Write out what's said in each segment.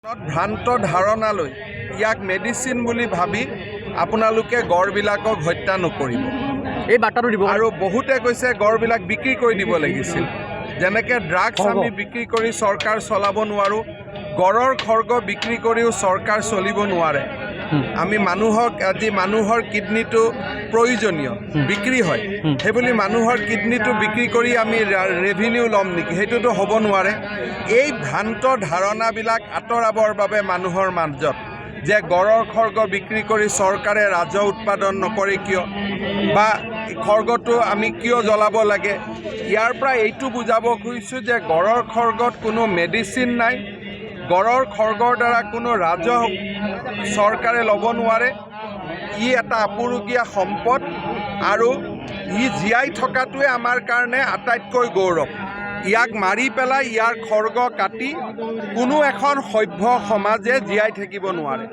ভ্ৰান্ত ধাৰণালৈ ইয়াক মেডিচিন বুলি ভাবি আপোনালোকে গড়বিলাকক হত্যা নকৰিব। এই বাৰ্তাটো দিব আৰু বহুতে কৈছে গড়বিলাক বিক্ৰী কৰি দিব লাগিছিল। যেনেকৈ ড্ৰাগছ আমি বিক্ৰী কৰি চৰকাৰ চলাব নোৱাৰোঁ, গড়ৰ খৰ্গ বিক্ৰী কৰিও চৰকাৰ চলিব নোৱাৰে। আমি মানুহক আজি মানুহৰ কিডনীটো প্ৰয়োজনীয় বিক্ৰী হয়, সেইবুলি মানুহৰ কিডনীটো বিক্ৰী কৰি আমি ৰেভিনিউ ল'ম নেকি? সেইটোতো হ'ব নোৱাৰে। এই ভ্ৰান্ত ধাৰণাবিলাক আঁতৰাবৰ বাবে মানুহৰ মাজত যে গড়ৰ খৰ্গ বিক্ৰী কৰি চৰকাৰে ৰাজহ উৎপাদন নকৰে কিয়, বা খৰ্গটো আমি কিয় জ্বলাব লাগে, ইয়াৰ পৰা এইটো বুজাব খুজিছোঁ যে গড়ৰ খৰ্গত কোনো মেডিচিন নাই, গড়ৰ খৰ্গৰ দ্বাৰা কোনো ৰাজহ চৰকাৰে ল'ব নোৱাৰে। ই এটা আপুৰুগীয়া সম্পদ আৰু ই জীয়াই থকাটোৱে আমাৰ কাৰণে আটাইতকৈ গৌৰৱ। ইয়াক মাৰি পেলাই ইয়াৰ খৰ্গ কাটি কোনো এখন সভ্য সমাজে জীয়াই থাকিব নোৱাৰে।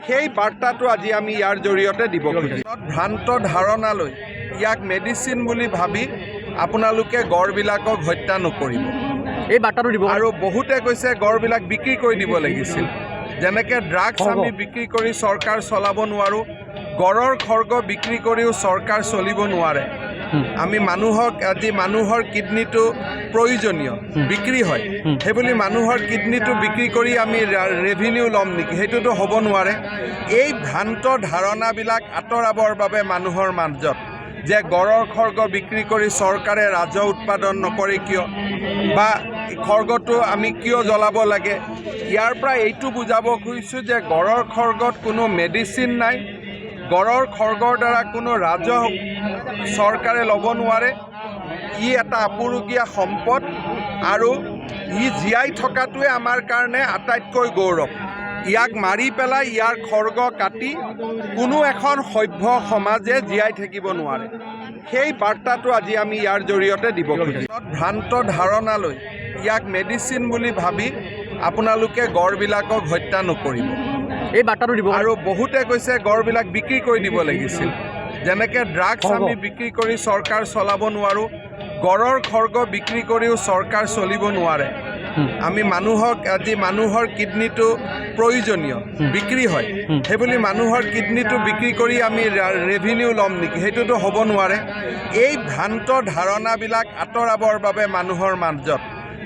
সেই বাৰ্তাটো আজি আমি ইয়াৰ জৰিয়তে দিব খুজিছোঁ। ভ্ৰান্ত ধাৰণালৈ ইয়াক মেডিচিন বুলি ভাবি আপোনালোকে গড়বিলাকক হত্যা নকৰিব। এই বাৰ্তাটো দিব আৰু বহুতে কৈছে গড়বিলাক বিক্ৰী কৰি দিব লাগিছিল। যেনেকৈ ড্ৰাগছ আমি বিক্ৰী কৰি চৰকাৰ চলাব নোৱাৰোঁ, গড়ৰ খৰ্গ বিক্ৰী কৰিও চৰকাৰ চলিব নোৱাৰে। আমি মানুহক আজি মানুহৰ কিডনীটো প্ৰয়োজনীয় বিক্ৰী হয়, সেইবুলি মানুহৰ কিডনীটো বিক্ৰী কৰি আমি ৰেভিনিউ ল'ম নেকি? সেইটোতো হ'ব নোৱাৰে। এই ভ্ৰান্ত ধাৰণাবিলাক আঁতৰাবৰ বাবে মানুহৰ মাজত যে গড়ৰ খৰ্গ বিক্ৰী কৰি চৰকাৰে ৰাজহ উৎপাদন নকৰে কিয়, বা খৰ্গটো আমি কিয় জ্বলাব লাগে, ইয়াৰ পৰা এইটো বুজাব খুজিছোঁ যে গড়ৰ খৰ্গত কোনো মেডিচিন নাই, গড়ৰ খৰ্গৰ দ্বাৰা কোনো ৰাজহ চৰকাৰে ল'ব নোৱাৰে। ই এটা আপুৰুগীয়া সম্পদ আৰু ই জীয়াই থকাটোৱে আমাৰ কাৰণে আটাইতকৈ গৌৰৱ। ইয়াক মাৰি পেলাই ইয়াৰ খৰ্গ কাটি কোনো এখন সভ্য সমাজে জীয়াই থাকিব নোৱাৰে। সেই বাৰ্তাটো আজি আমি ইয়াৰ জৰিয়তে দিব খুজিছোঁ। ভ্ৰান্ত ধাৰণালৈ ইয়াক মেডিচিন বুলি ভাবি আপোনালোকে গড়বিলাকক হত্যা নকৰিব। এই বাৰ্তাটো দিব আৰু বহুতে কৈছে গড়বিলাক বিক্ৰী কৰি দিব লাগিছিল। যেনেকৈ ড্ৰাগছ আমি বিক্ৰী কৰি চৰকাৰ চলাব নোৱাৰোঁ, গড়ৰ খৰ্গ বিক্ৰী কৰিও চৰকাৰ চলিব নোৱাৰে। আমি মানুহক আজি মানুহৰ কিডনীটো প্ৰয়োজনীয় বিক্ৰী হয়, সেইবুলি মানুহৰ কিডনীটো বিক্ৰী কৰি আমি ৰেভিনিউ ল'ম নেকি? সেইটোতো হ'ব নোৱাৰে। এই ভ্ৰান্ত ধাৰণাবিলাক আঁতৰাবৰ বাবে মানুহৰ মাজত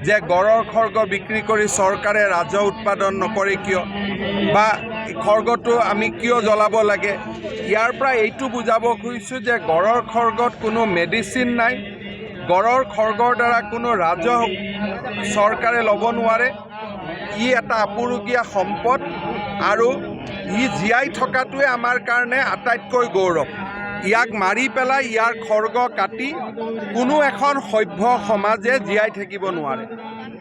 যে গড়ৰ খৰ্গ বিক্ৰী কৰি চৰকাৰে ৰাজহ উৎপাদন নকৰে কিয়, বা খৰ্গটো আমি কিয় জ্বলাব লাগে, ইয়াৰ পৰা এইটো বুজাব খুজিছোঁ যে গড়ৰ খৰ্গত কোনো মেডিচিন নাই, গড়ৰ খৰ্গৰ দ্বাৰা কোনো ৰাজহ চৰকাৰে ল'ব নোৱাৰে। ই এটা আপুৰুগীয়া সম্পদ আৰু ই জীয়াই থকাটোৱে আমাৰ কাৰণে আটাইতকৈ গৌৰৱ। ইয়াক মাৰি পেলাই ইয়াৰ খৰ্গ কাটি কোনো এখন সভ্য সমাজে জীয়াই থাকিব নোৱাৰে।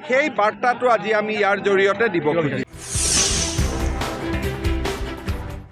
সেই বাৰ্তাটো আজি আমি ইয়াৰ জৰিয়তে দিব খুজিছোঁ।